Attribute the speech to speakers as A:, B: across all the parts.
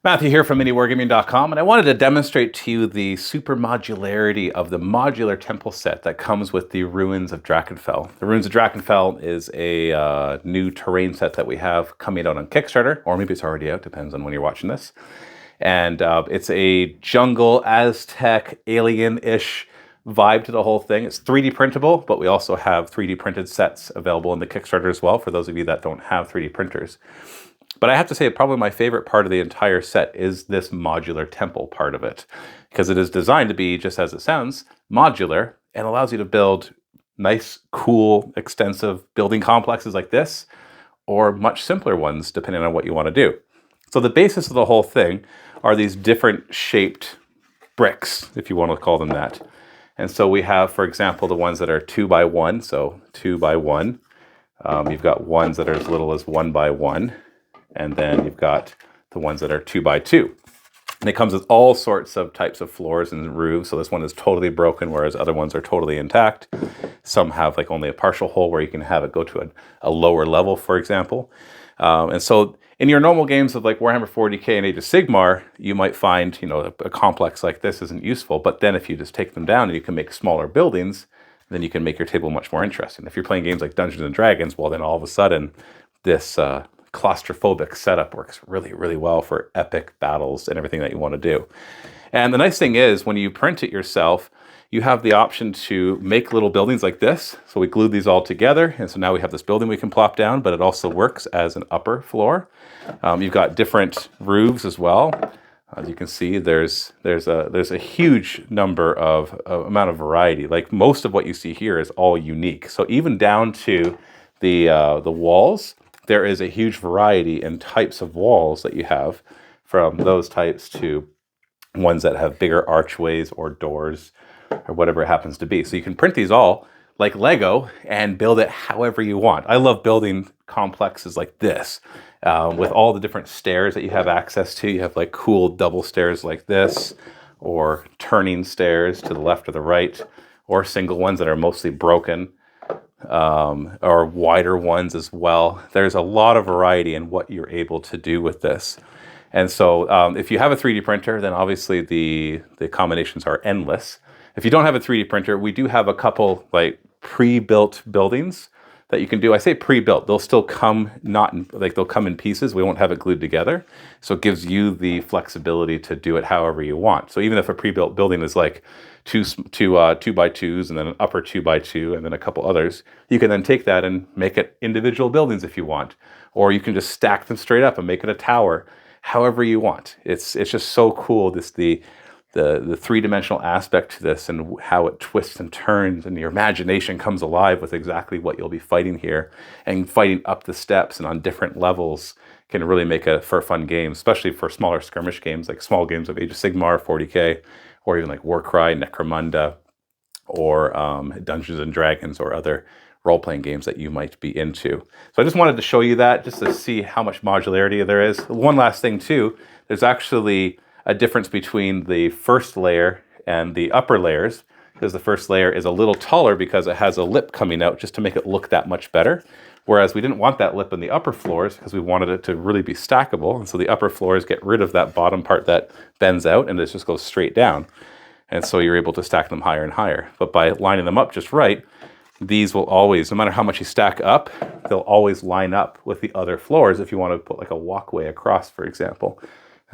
A: Matthew here from MiniWarGaming.com, and I wanted to demonstrate to you the super modularity of the modular temple set that comes with the Ruins of Drakenfell. The Ruins of Drakenfell is a new terrain set that we have coming out on Kickstarter, or maybe it's already out, depends on when you're watching this. And it's a jungle, Aztec, alien-ish vibe to the whole thing. It's 3D printable, but we also have 3D printed sets available in the Kickstarter as well for those of you that don't have 3D printers. But I have to say, probably my favorite part of the entire set is this modular temple part of it, because it is designed to be, just as it sounds, modular and allows you to build nice, cool, extensive building complexes like this, or much simpler ones, depending on what you want to do. So the basis of the whole thing are these different shaped bricks, if you want to call them that. And so we have, for example, the ones that are 2 by 1, so 2 by 1. You've got ones that are as little as 1 by 1. And then you've got the ones that are 2 by 2. And it comes with all sorts of types of floors and roofs. So this one is totally broken, whereas other ones are totally intact. Some have like only a partial hole where you can have it go to a lower level, for example. And so in your normal games of like Warhammer 40k and Age of Sigmar, you might find, a complex like this isn't useful. But then if you just take them down and you can make smaller buildings, then you can make your table much more interesting. If you're playing games like Dungeons and Dragons, well, then all of a sudden this claustrophobic setup works really, really well for epic battles and everything that you want to do. And the nice thing is, when you print it yourself, you have the option to make little buildings like this. So we glued these all together, and so now we have this building we can plop down, but it also works as an upper floor. You've got different roofs as well. As you can see, there's a huge number of amount of variety. Like most of what you see here is all unique. So even down to the walls, there is a huge variety in types of walls that you have, from those types to ones that have bigger archways or doors or whatever it happens to be. So you can print these all like Lego and build it however you want. I love building complexes like this with all the different stairs that you have access to. You have like cool double stairs like this, or turning stairs to the left or the right, or single ones that are mostly broken. Or wider ones as well. There's a lot of variety in what you're able to do with this. And so if you have a 3D printer, then obviously the combinations are endless. If you don't have a 3D printer, we do have a couple like pre-built buildings that you can do. I say pre-built, they'll still come they'll come in pieces. We won't have it glued together. So it gives you the flexibility to do it however you want. So even if a pre-built building is like two by 2s and then an upper 2 by 2 and then a couple others, you can then take that and make it individual buildings if you want. Or you can just stack them straight up and make it a tower, however you want. It's just so cool, the three-dimensional aspect to this and how it twists and turns, and your imagination comes alive with exactly what you'll be fighting here. And fighting up the steps and on different levels can really make for a fun game, especially for smaller skirmish games, like small games of Age of Sigmar, 40k, or even like Warcry, Necromunda, or Dungeons and Dragons, or other role-playing games that you might be into. So I just wanted to show you that, just to see how much modularity there is. One last thing too, there's actually a difference between the first layer and the upper layers, because the first layer is a little taller because it has a lip coming out just to make it look that much better. Whereas we didn't want that lip in the upper floors because we wanted it to really be stackable. And so the upper floors get rid of that bottom part that bends out and it just goes straight down. And so you're able to stack them higher and higher. But by lining them up just right, these will always, no matter how much you stack up, they'll always line up with the other floors if you want to put like a walkway across, for example.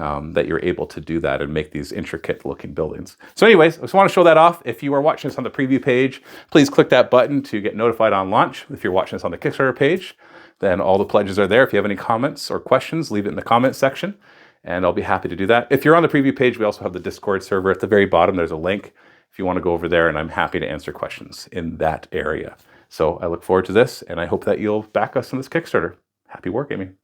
A: That you're able to do that and make these intricate looking buildings. So anyways, I just want to show that off. If you are watching this on the preview page, please click that button to get notified on launch. If you're watching this on the Kickstarter page, then all the pledges are there. If you have any comments or questions, leave it in the comment section and I'll be happy to do that. If you're on the preview page, we also have the Discord server at the very bottom. There's a link if you want to go over there, and I'm happy to answer questions in that area. So I look forward to this, and I hope that you'll back us on this Kickstarter. Happy wargaming.